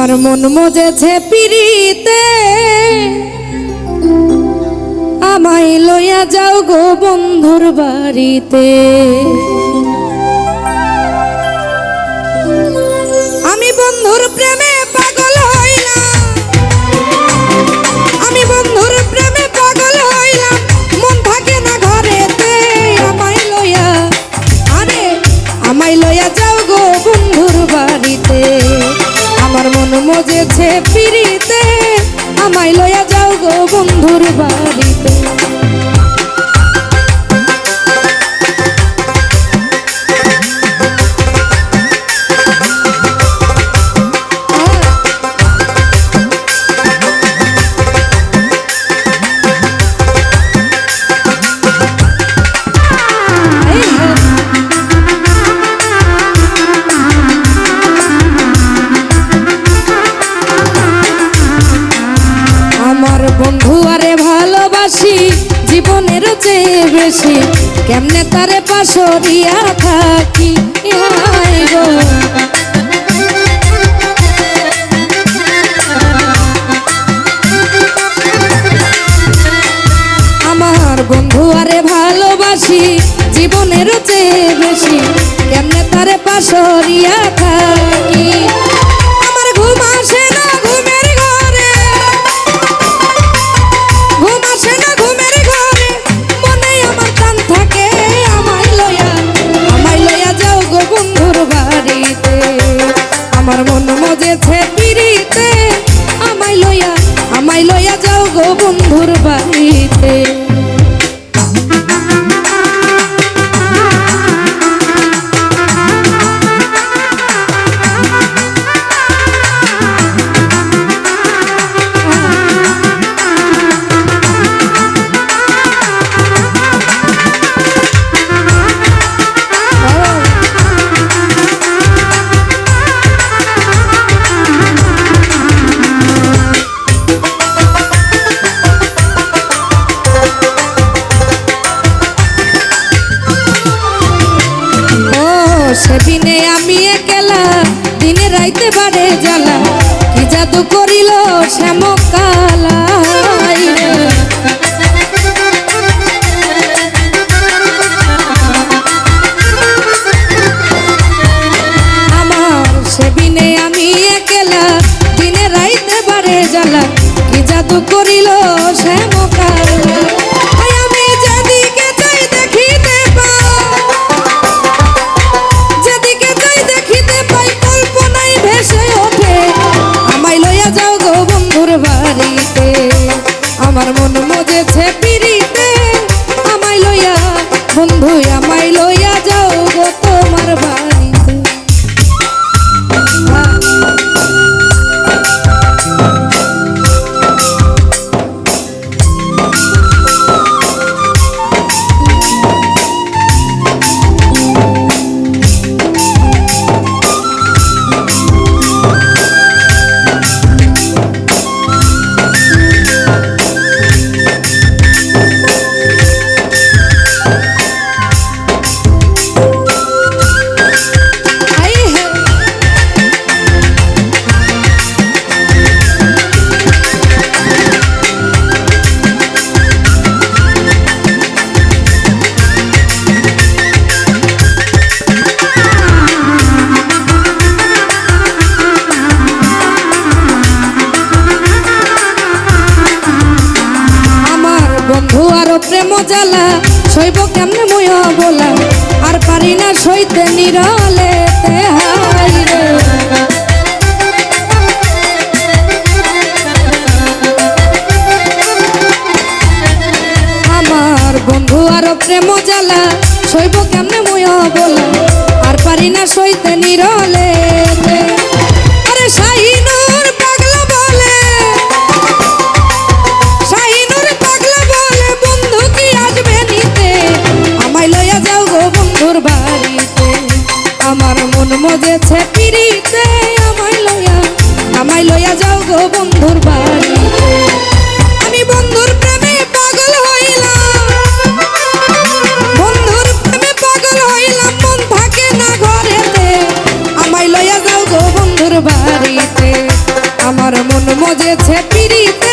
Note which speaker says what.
Speaker 1: আমার মন মজেছে পিরিতে, আমায় লইয়া যাও গো বন্ধুর বাড়িতে। আমি বন্ধুর প্রেমে পাগল হইলাম, আমি বন্ধুর প্রেমে পাগল হইলাম, মন থাকে না ঘরেতে। আমায় লইয়া, আরে আমায় লইয়া যাও গো বন্ধুর বাড়িতে। আমার মন মজেছে পিরিতে, আমায় লইয়া যাও গো বন্ধুর বাড়িতে। আমার বন্ধু আরে ভালোবাসি জীবনের চেয়ে বেশি, কেমনে তারে পাশরিয়া থাকি। হায় গো আমার বন্ধু আরে ভালোবাসি জীবনের চেয়ে বেশি, কেমনে তারে পাশরিয়া থাকি। আমার ঘুম আসে না ঘুমের ঘরে, ঘুম আসে না ঘুমের ঘরে, মনে আমার টান থাকে। আমায় লইয়া যাও গো বন্ধুর বাড়িতে। আমার মন মজেছে পিরিতে, আমায় লইয়া যাও গো বন্ধুর বাড়িতে। সেদিনে আমি একলা, দিনে রাইতে বাড়ে জ্বালা, কি জাদু করিল শ্যামকালা। আমার সেদিনে আমি একলা, দিনে রাইতে বাড়ে জ্বালা, কি জাদু করিল শ্যামকালা। আমার মন মজেছে পিরিতে, আমায় লইয়া বন্ধু, আমায় লইয়া যাও গো তোমার বাড়িতে। বন্ধু আরো প্রেম জ্বালা, সইব কেমনে মই বলা, আর পারি না সইতে নিরলেতে। হায় রে আমার বন্ধু আরো প্রেম জ্বালা, সইব কেমনে মই বলা, আর পারি না সইতে নিরলেতে। আরে শাহিনুর পাগলা বলে, আমার মন মজেছে পিরিতে, আমায় লইয়া যাও গো বন্ধুর বাড়িতে। আমি বন্ধুর প্রেমে পাগল হইলাম, বন্ধুর প্রেমে পাগল হইলাম, মন থাকে না ঘরেতে। মজেছে পিরিতে